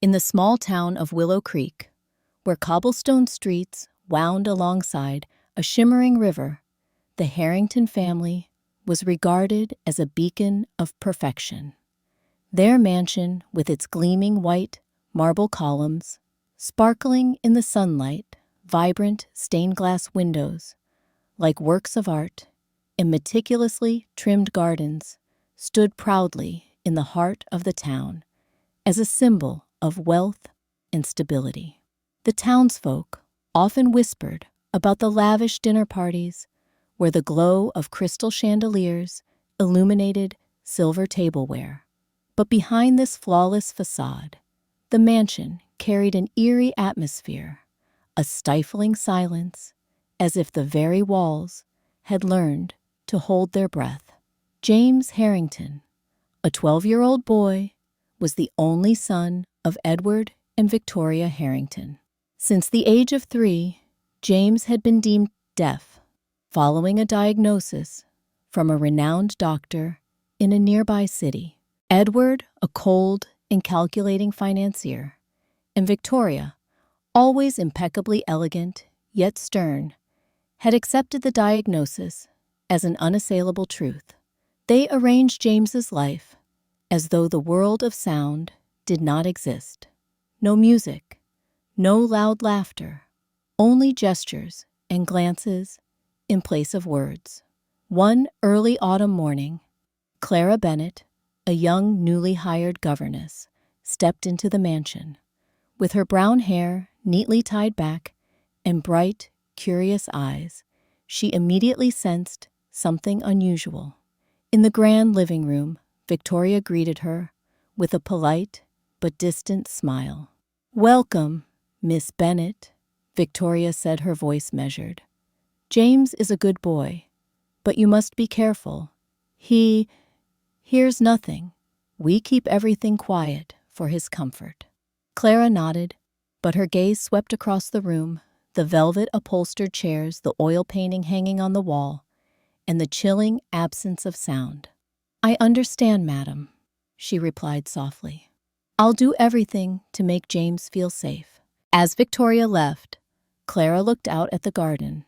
In the small town of Willow Creek, where cobblestone streets wound alongside a shimmering river, the Harrington family was regarded as a beacon of perfection. Their mansion, with its gleaming white marble columns, sparkling in the sunlight, vibrant stained-glass windows, like works of art, and meticulously trimmed gardens, stood proudly in the heart of the town as a symbol of wealth and stability. The townsfolk often whispered about the lavish dinner parties where the glow of crystal chandeliers illuminated silver tableware. But behind this flawless facade, the mansion carried an eerie atmosphere, a stifling silence, as if the very walls had learned to hold their breath. James Harrington, a 12-year-old boy, was the only son of Edward and Victoria Harrington. Since the age of 3, James had been deemed deaf, following a diagnosis from a renowned doctor in a nearby city. Edward, a cold and calculating financier, and Victoria, always impeccably elegant yet stern, had accepted the diagnosis as an unassailable truth. They arranged James's life as though the world of sound did not exist. No music, no loud laughter, only gestures and glances in place of words. One early autumn morning, Clara Bennett, a young newly hired governess, stepped into the mansion. With her brown hair neatly tied back and bright, curious eyes, she immediately sensed something unusual. In the grand living room, Victoria greeted her with a polite but distant smile. "Welcome, Miss Bennett," Victoria said, her voice measured. "James is a good boy, but you must be careful. He hears nothing. We keep everything quiet for his comfort." Clara nodded, but her gaze swept across the room, the velvet-upholstered chairs, the oil painting hanging on the wall, and the chilling absence of sound. "I understand, madam," she replied softly. "I'll do everything to make James feel safe." As Victoria left, Clara looked out at the garden,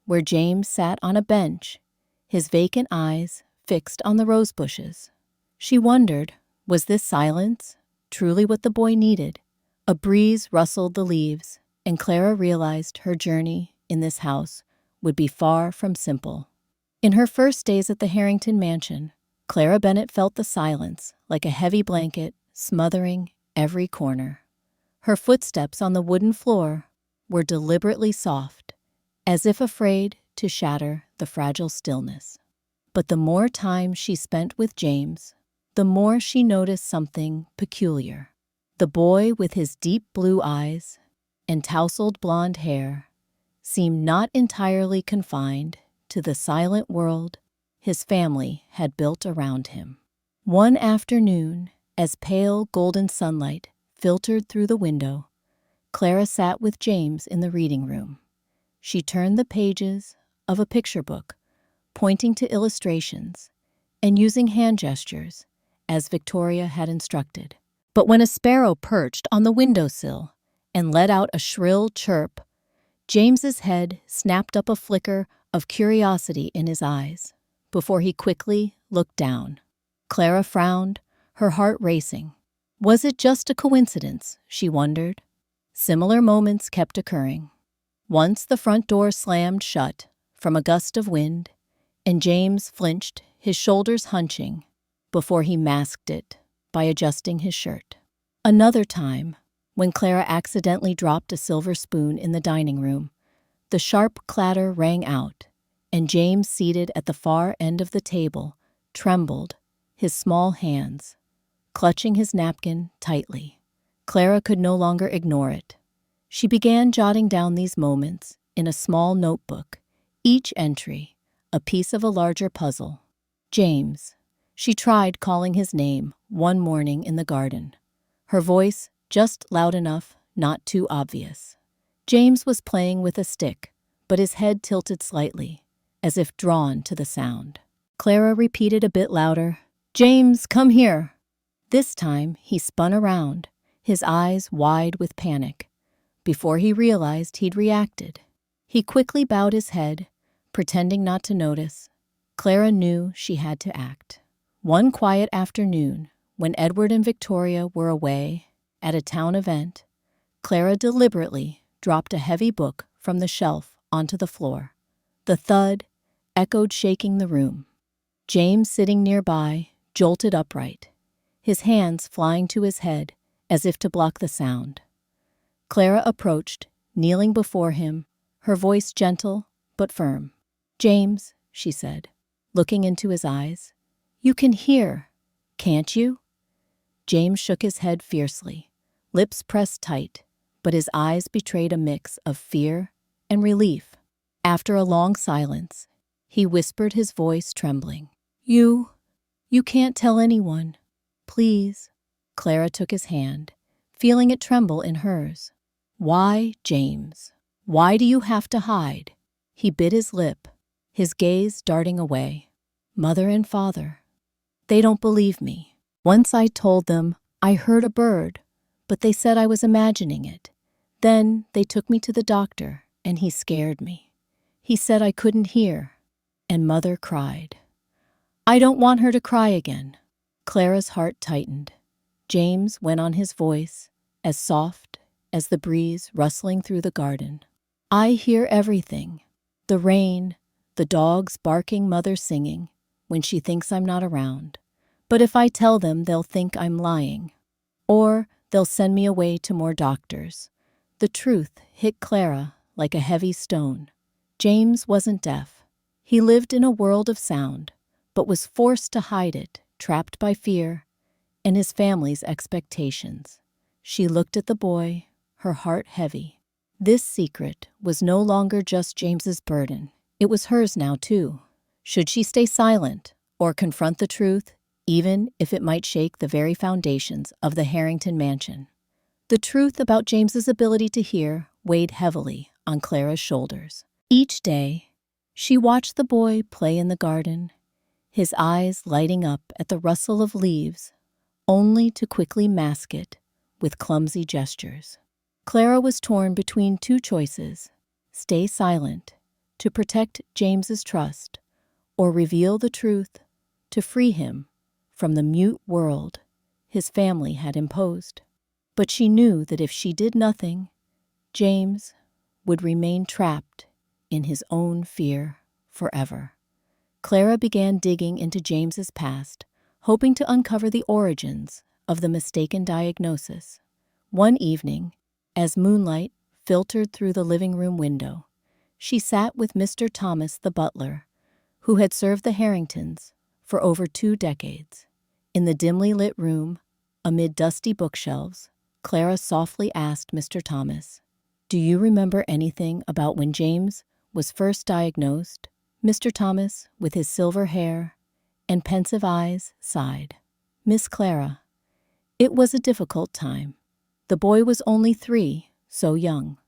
where James sat on a bench, his vacant eyes fixed on the rose bushes. She wondered, was this silence truly what the boy needed? A breeze rustled the leaves, and Clara realized her journey in this house would be far from simple. In her first days at the Harrington mansion, Clara Bennett felt the silence like a heavy blanket smothering every corner. Her footsteps on the wooden floor were deliberately soft, as if afraid to shatter the fragile stillness. But the more time she spent with James, the more she noticed something peculiar. The boy, with his deep blue eyes and tousled blonde hair, seemed not entirely confined to the silent world his family had built around him. One afternoon, as pale golden sunlight filtered through the window, Clara sat with James in the reading room. She turned the pages of a picture book, pointing to illustrations and using hand gestures as Victoria had instructed. But when a sparrow perched on the windowsill and let out a shrill chirp, James's head snapped up, a flicker of curiosity in his eyes, before he quickly looked down. Clara frowned, her heart racing. Was it just a coincidence, she wondered? Similar moments kept occurring. Once the front door slammed shut from a gust of wind, and James flinched, his shoulders hunching, before he masked it by adjusting his shirt. Another time, when Clara accidentally dropped a silver spoon in the dining room, the sharp clatter rang out, and James, seated at the far end of the table, trembled, his small hands clutching his napkin tightly. Clara could no longer ignore it. She began jotting down these moments in a small notebook, each entry a piece of a larger puzzle. James. She tried calling his name one morning in the garden, her voice just loud enough, not too obvious. James was playing with a stick, but his head tilted slightly, as if drawn to the sound. Clara repeated a bit louder, "James, come here." This time he spun around, his eyes wide with panic. Before he realized he'd reacted, he quickly bowed his head, pretending not to notice. Clara knew she had to act. One quiet afternoon, when Edward and Victoria were away at a town event, Clara deliberately dropped a heavy book from the shelf onto the floor. The thud echoed, shaking the room. James, sitting nearby, jolted upright, his hands flying to his head as if to block the sound. Clara approached, kneeling before him, her voice gentle but firm. "James," she said, looking into his eyes, "you can hear, can't you?" James shook his head fiercely, lips pressed tight, but his eyes betrayed a mix of fear and relief. After a long silence, he whispered, his voice trembling, You can't tell anyone. Please." Clara took his hand, feeling it tremble in hers. "Why, James? Why do you have to hide?" He bit his lip, his gaze darting away. "Mother and father, they don't believe me. Once I told them I heard a bird, but they said I was imagining it. Then they took me to the doctor, and he scared me. He said I couldn't hear, and Mother cried. I don't want her to cry again." Clara's heart tightened. James went on, his voice as soft as the breeze rustling through the garden. "I hear everything. The rain, the dogs barking, Mother singing when she thinks I'm not around. But if I tell them, they'll think I'm lying. Or they'll send me away to more doctors." The truth hit Clara like a heavy stone. James wasn't deaf. He lived in a world of sound, but was forced to hide it, trapped by fear and his family's expectations. She looked at the boy, her heart heavy. This secret was no longer just James's burden. It was hers now, too. Should she stay silent or confront the truth, even if it might shake the very foundations of the Harrington mansion? The truth about James's ability to hear weighed heavily on Clara's shoulders. Each day, she watched the boy play in the garden, his eyes lighting up at the rustle of leaves, only to quickly mask it with clumsy gestures. Clara was torn between two choices: stay silent to protect James's trust, or reveal the truth to free him from the mute world his family had imposed. But she knew that if she did nothing, James would remain trapped in his own fear forever. Clara began digging into James's past, hoping to uncover the origins of the mistaken diagnosis. One evening, as moonlight filtered through the living room window, she sat with Mr. Thomas, the butler, who had served the Harringtons for over 2 decades. In the dimly lit room, amid dusty bookshelves, Clara softly asked Mr. Thomas, "Do you remember anything about when James was first diagnosed?" Mr. Thomas, with his silver hair and pensive eyes, sighed. "Miss Clara, it was a difficult time. The boy was only 3, so young.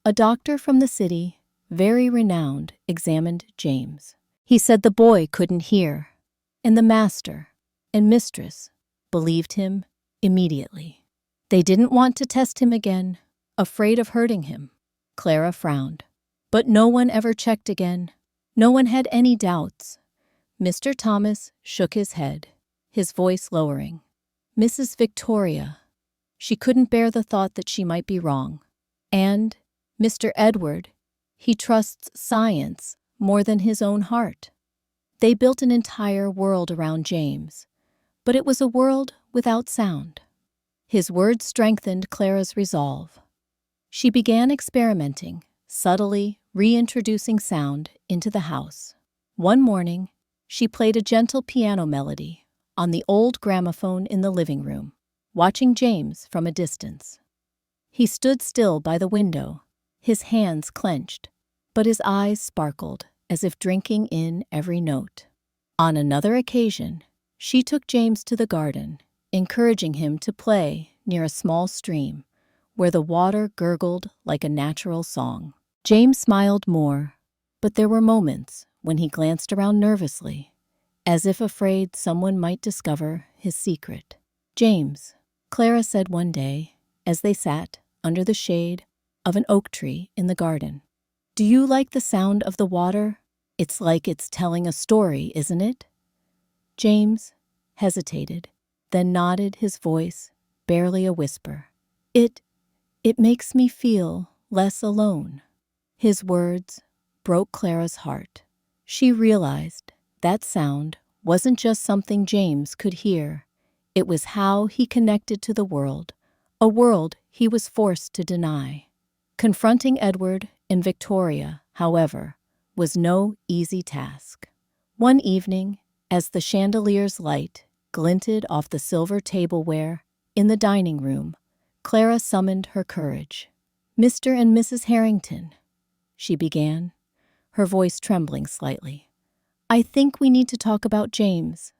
A doctor from the city, very renowned, examined James. He said the boy couldn't hear, and the master and mistress believed him immediately. They didn't want to test him again, afraid of hurting him." Clara frowned. "But no one ever checked again. No one had any doubts." Mr. Thomas shook his head, his voice lowering. "Mrs. Victoria, she couldn't bear the thought that she might be wrong. And Mr. Edward, he trusts science more than his own heart. They built an entire world around James, but it was a world without sound." His words strengthened Clara's resolve. She began experimenting, subtly reintroducing sound into the house. One morning, she played a gentle piano melody on the old gramophone in the living room, watching James from a distance. He stood still by the window, his hands clenched, but his eyes sparkled as if drinking in every note. On another occasion, she took James to the garden, encouraging him to play near a small stream where the water gurgled like a natural song. James smiled more, but there were moments when he glanced around nervously, as if afraid someone might discover his secret. "James, Clara said one day, as they sat under the shade of an oak tree in the garden. "Do you like the sound of the water? It's like it's telling a story, isn't it?" James hesitated, then nodded, his voice barely a whisper. It makes me feel less alone." His words broke Clara's heart. She realized that sound wasn't just something James could hear. It was how he connected to the world, a world he was forced to deny. Confronting Edward and Victoria, however, was no easy task. One evening, as the chandelier's light glinted off the silver tableware in the dining room, Clara summoned her courage. "Mr. and Mrs. Harrington," she began, her voice trembling slightly, "I think we need to talk about James.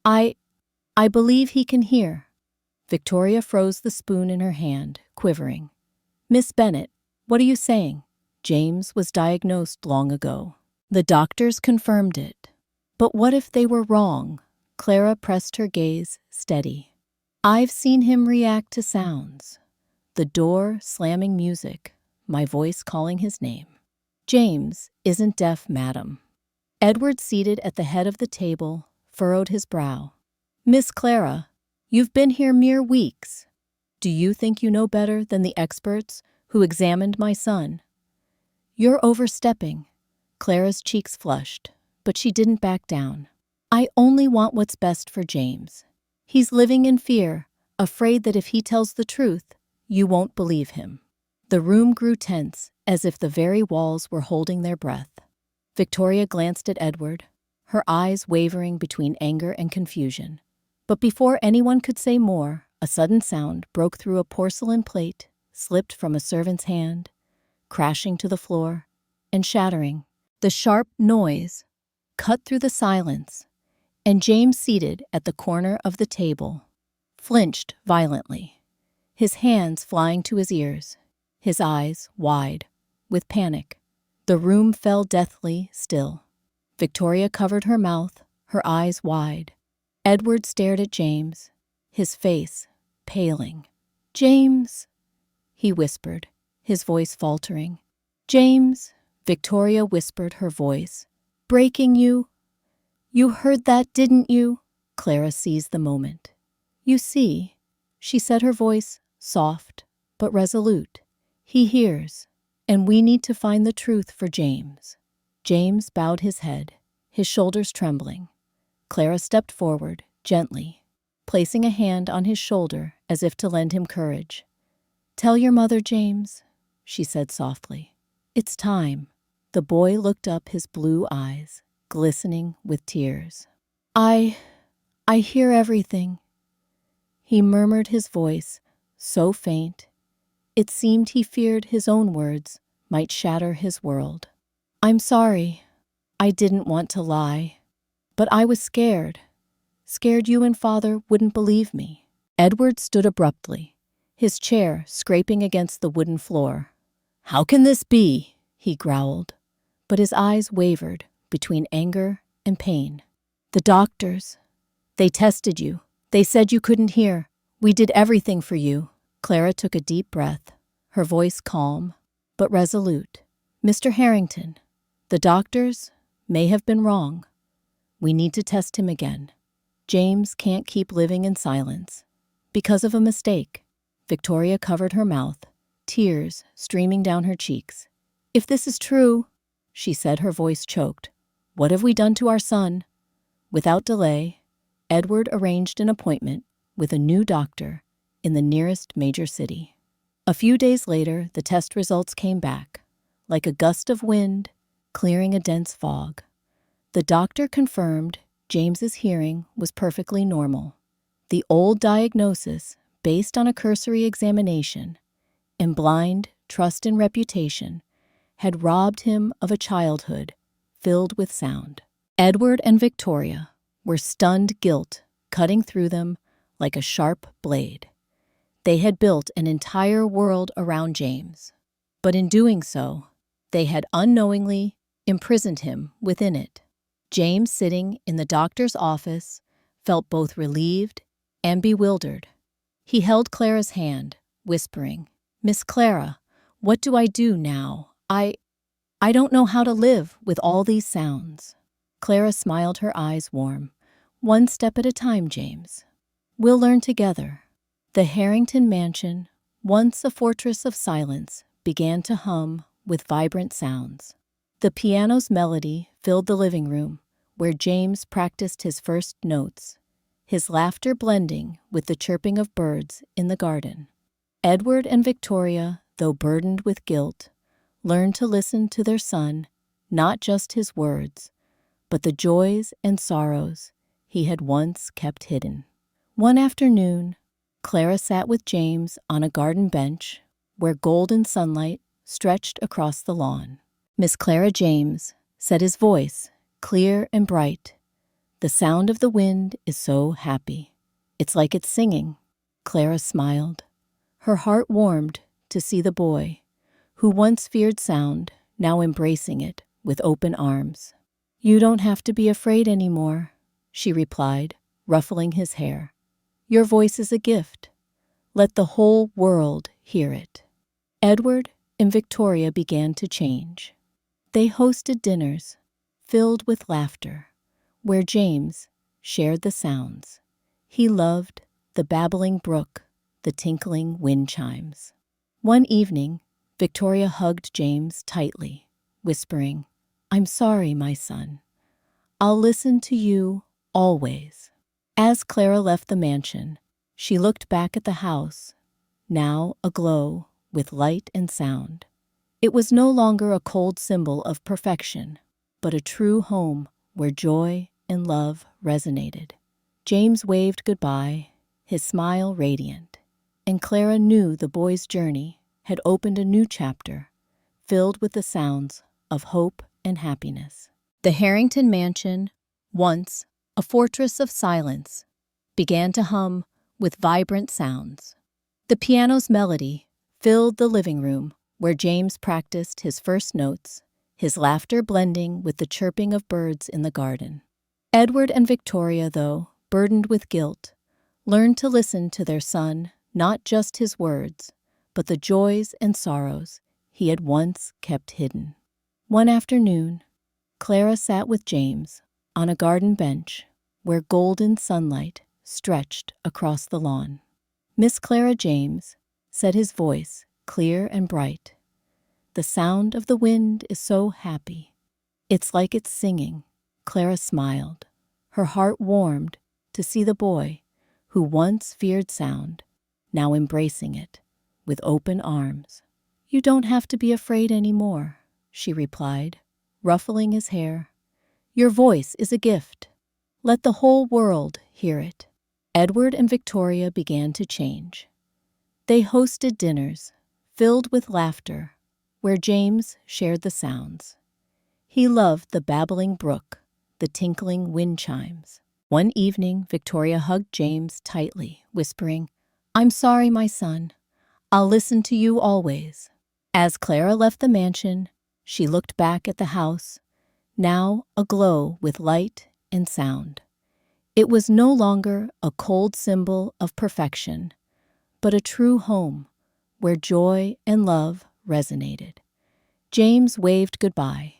I believe he can hear." Victoria froze the spoon in her hand, quivering. "Miss Bennet, what are you saying?" James was diagnosed long ago. The doctors confirmed it. But what if they were wrong? Clara pressed her gaze steady. "I've seen him react to sounds. The door slamming music, my voice calling his name. James isn't deaf, madam." Edward, seated at the head of the table, furrowed his brow. "Miss Clara, you've been here mere weeks. Do you think you know better than the experts who examined my son?" "You're overstepping." Clara's cheeks flushed, but she didn't back down. "I only want what's best for James. He's living in fear, afraid that if he tells the truth, you won't believe him." The room grew tense, as if the very walls were holding their breath. Victoria glanced at Edward, her eyes wavering between anger and confusion. But before anyone could say more, a sudden sound broke through. A porcelain plate slipped from a servant's hand, crashing to the floor and shattering. The sharp noise cut through the silence, and James, seated at the corner of the table, flinched violently, his hands flying to his ears, his eyes wide with panic. The room fell deathly still. Victoria covered her mouth, her eyes wide. Edward stared at James, his face paling. "James," he whispered, his voice faltering. "James," Victoria whispered, her voice breaking. You heard that, didn't you?" Clara seized the moment. "You see," she said, her voice soft but resolute, "he hears, and we need to find the truth for James." James bowed his head, his shoulders trembling. Clara stepped forward, gently, placing a hand on his shoulder as if to lend him courage. "Tell your mother, James," she said softly. "It's time." The boy looked up, his blue eyes glistening with tears. I hear everything," he murmured, his voice so faint it seemed he feared his own words might shatter his world. "I'm sorry. I didn't want to lie. But I was scared you and Father wouldn't believe me." Edward stood abruptly, his chair scraping against the wooden floor. "How can this be?" he growled, but his eyes wavered between anger and pain. "The doctors, they tested you. They said you couldn't hear. We did everything for you." Clara took a deep breath, her voice calm but resolute. "Mr. Harrington, the doctors may have been wrong. We need to test him again. James can't keep living in silence because of a mistake." Victoria covered her mouth, tears streaming down her cheeks. "If this is true," she said, her voice choked, "what have we done to our son?" Without delay, Edward arranged an appointment with a new doctor in the nearest major city. A few days later, the test results came back, like a gust of wind clearing a dense fog. The doctor confirmed James's hearing was perfectly normal. The old diagnosis, based on a cursory examination and blind trust in reputation, had robbed him of a childhood filled with sound. Edward and Victoria were stunned, guilt cutting through them like a sharp blade. They had built an entire world around James, but in doing so, they had unknowingly imprisoned him within it. James, sitting in the doctor's office, felt both relieved and bewildered. He held Clara's hand, whispering, "Miss Clara, what do I do now? I don't know how to live with all these sounds." Clara smiled, her eyes warm. "One step at a time, James. We'll learn together." The Harrington mansion, once a fortress of silence, began to hum with vibrant sounds. The piano's melody filled the living room, where James practiced his first notes, his laughter blending with the chirping of birds in the garden. Edward and Victoria, though burdened with guilt, learned to listen to their son, not just his words, but the joys and sorrows he had once kept hidden. One afternoon, Clara sat with James on a garden bench where golden sunlight stretched across the lawn. "Miss Clara James," said his voice, clear and bright, "the sound of the wind is so happy. It's like it's singing." Clara smiled. Her heart warmed to see the boy, who once feared sound, now embracing it with open arms. "You don't have to be afraid anymore," she replied, ruffling his hair. "Your voice is a gift. Let the whole world hear it." Edward and Victoria began to change. They hosted dinners filled with laughter, where James shared the sounds. He loved the babbling brook, the tinkling wind chimes. One evening, Victoria hugged James tightly, whispering, "I'm sorry, my son. I'll listen to you always." As Clara left the mansion, she looked back at the house, now aglow with light and sound. It was no longer a cold symbol of perfection, but a true home where joy and love resonated. James waved goodbye, his smile radiant, and Clara knew the boy's journey had opened a new chapter, filled with the sounds of hope and happiness. The Harrington mansion, once a fortress of silence, began to hum with vibrant sounds. The piano's melody filled the living room, where James practiced his first notes, his laughter blending with the chirping of birds in the garden. Edward and Victoria, though burdened with guilt, learned to listen to their son, not just his words, but the joys and sorrows he had once kept hidden. One afternoon, Clara sat with James on a garden bench where golden sunlight stretched across the lawn. "Miss Clara James," said his voice, clear and bright, "the sound of the wind is so happy. It's like it's singing." Clara smiled. Her heart warmed to see the boy, who once feared sound, now embracing it with open arms. "You don't have to be afraid anymore," she replied, ruffling his hair. "Your voice is a gift. Let the whole world hear it." Edward and Victoria began to change. They hosted dinners filled with laughter, where James shared the sounds. He loved the babbling brook, the tinkling wind chimes. One evening, Victoria hugged James tightly, whispering, "I'm sorry, my son. I'll listen to you always." As Clara left the mansion, she looked back at the house, now aglow with light and sound. It was no longer a cold symbol of perfection, but a true home where joy and love resonated. James waved goodbye,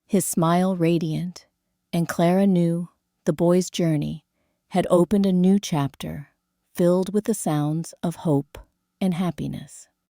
his smile radiant, and Clara knew the boy's journey had opened a new chapter filled with the sounds of hope and happiness.